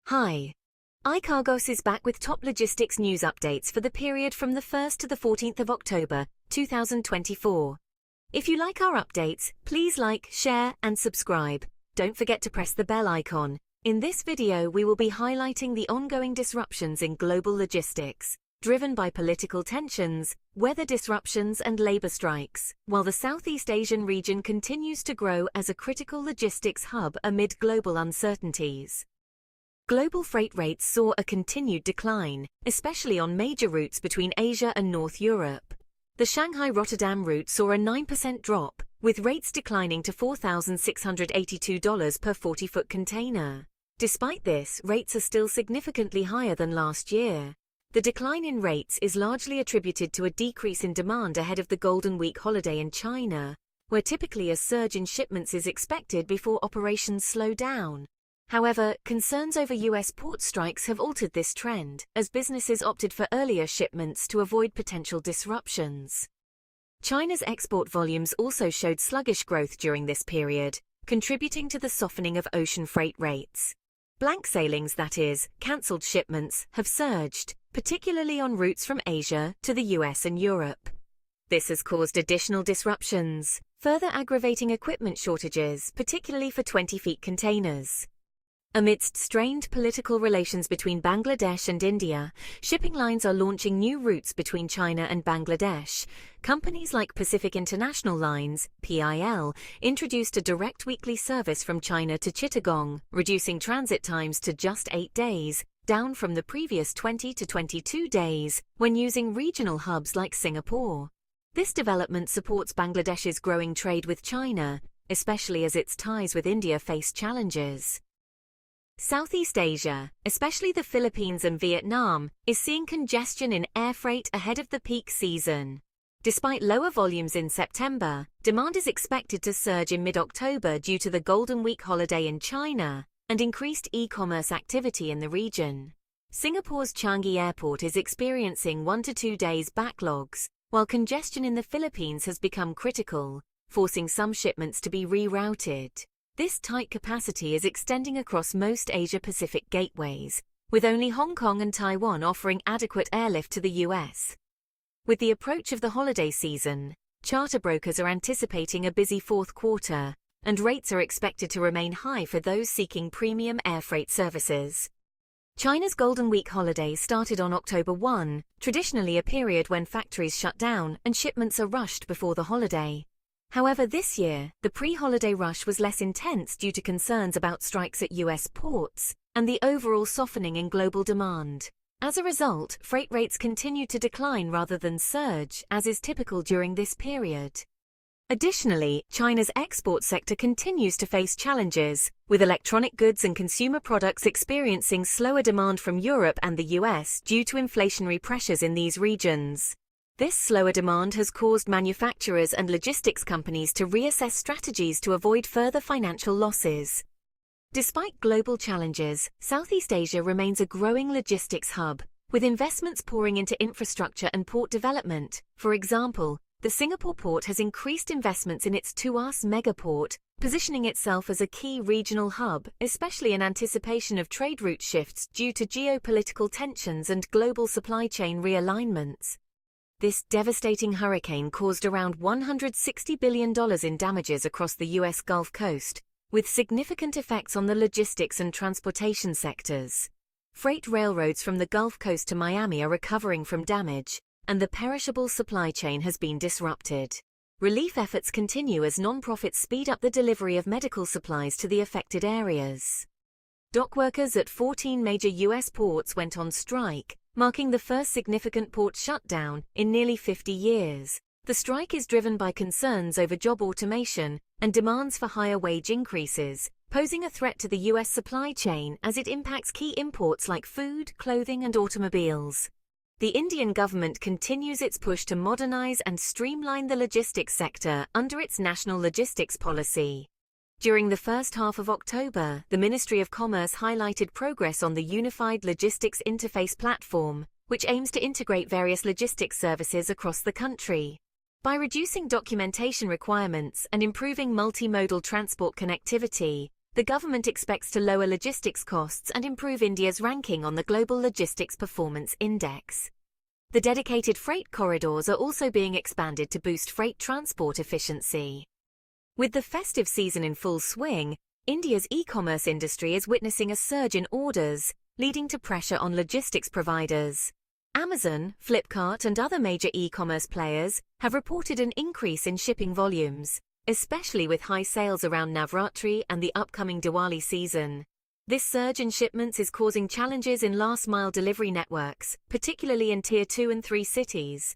Hi. iKargos is back with top logistics news updates for the period from the 1st to the 14th of October, 2024. If you like our updates, please like, share, and subscribe. Don't forget to press the bell icon. In this video, we will be highlighting the ongoing disruptions in global logistics, driven by political tensions, weather disruptions, and labor strikes, while the Southeast Asian region continues to grow as a critical logistics hub amid global uncertainties. Global freight rates saw a continued decline, especially on major routes between Asia and North Europe. The Shanghai-Rotterdam route saw a 9% drop, with rates declining to $4,682 per 40-foot container. Despite this, rates are still significantly higher than last year. The decline in rates is largely attributed to a decrease in demand ahead of the Golden Week holiday in China, where typically a surge in shipments is expected before operations slow down. However, concerns over U.S. port strikes have altered this trend, as businesses opted for earlier shipments to avoid potential disruptions. China's export volumes also showed sluggish growth during this period, contributing to the softening of ocean freight rates. Blank sailings, that is, cancelled shipments, have surged, particularly on routes from Asia to the U.S. and Europe. This has caused additional disruptions, further aggravating equipment shortages, particularly for 20-foot containers. Amidst strained political relations between Bangladesh and India, shipping lines are launching new routes between China and Bangladesh. Companies like Pacific International Lines, PIL, introduced a direct weekly service from China to Chittagong, reducing transit times to just 8 days, down from the previous 20 to 22 days, when using regional hubs like Singapore. This development supports Bangladesh's growing trade with China, especially as its ties with India face challenges. Southeast Asia, especially the Philippines and Vietnam, is seeing congestion in air freight ahead of the peak season. Despite lower volumes in September, demand is expected to surge in mid-October due to the Golden Week holiday in China and increased e-commerce activity in the region. Singapore's Changi Airport is experiencing 1 to 2 days backlogs, while congestion in the Philippines has become critical, forcing some shipments to be rerouted. This tight capacity is extending across most Asia-Pacific gateways, with only Hong Kong and Taiwan offering adequate airlift to the US. With the approach of the holiday season, charter brokers are anticipating a busy fourth quarter, and rates are expected to remain high for those seeking premium air freight services. China's Golden Week holiday started on October 1, traditionally a period when factories shut down and shipments are rushed before the holiday. However, this year, the pre-holiday rush was less intense due to concerns about strikes at U.S. ports and the overall softening in global demand. As a result, freight rates continued to decline rather than surge, as is typical during this period. Additionally, China's export sector continues to face challenges, with electronic goods and consumer products experiencing slower demand from Europe and the U.S. due to inflationary pressures in these regions. This slower demand has caused manufacturers and logistics companies to reassess strategies to avoid further financial losses. Despite global challenges, Southeast Asia remains a growing logistics hub, with investments pouring into infrastructure and port development. For example, the Singapore port has increased investments in its Tuas megaport, positioning itself as a key regional hub, especially in anticipation of trade route shifts due to geopolitical tensions and global supply chain realignments. This devastating hurricane caused around $160 billion in damages across the U.S. Gulf Coast, with significant effects on the logistics and transportation sectors. Freight railroads from the Gulf Coast to Miami are recovering from damage, and the perishable supply chain has been disrupted. Relief efforts continue as non-profits speed up the delivery of medical supplies to the affected areas. Dock workers at 14 major U.S. ports went on strike, marking the first significant port shutdown in nearly 50 years. The strike is driven by concerns over job automation and demands for higher wage increases, posing a threat to the U.S. supply chain as it impacts key imports like food, clothing, and automobiles. The Indian government continues its push to modernize and streamline the logistics sector under its national logistics policy. During the first half of October, the Ministry of Commerce highlighted progress on the Unified Logistics Interface platform, which aims to integrate various logistics services across the country. By reducing documentation requirements and improving multimodal transport connectivity, the government expects to lower logistics costs and improve India's ranking on the Global Logistics Performance Index. The dedicated freight corridors are also being expanded to boost freight transport efficiency. With the festive season in full swing, India's e-commerce industry is witnessing a surge in orders, leading to pressure on logistics providers. Amazon, Flipkart, and other major e-commerce players have reported an increase in shipping volumes, especially with high sales around Navratri and the upcoming Diwali season. This surge in shipments is causing challenges in last-mile delivery networks, particularly in Tier 2 and 3 cities.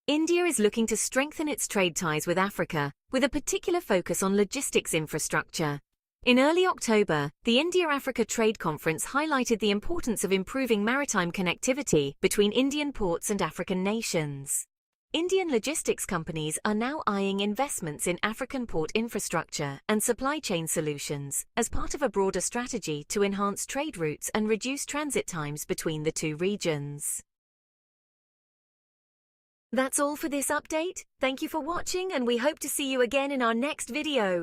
India is looking to strengthen its trade ties with Africa, with a particular focus on logistics infrastructure. In early October, the India-Africa Trade Conference highlighted the importance of improving maritime connectivity between Indian ports and African nations. Indian logistics companies are now eyeing investments in African port infrastructure and supply chain solutions as part of a broader strategy to enhance trade routes and reduce transit times between the two regions. That's all for this update. Thank you for watching, and we hope to see you again in our next video.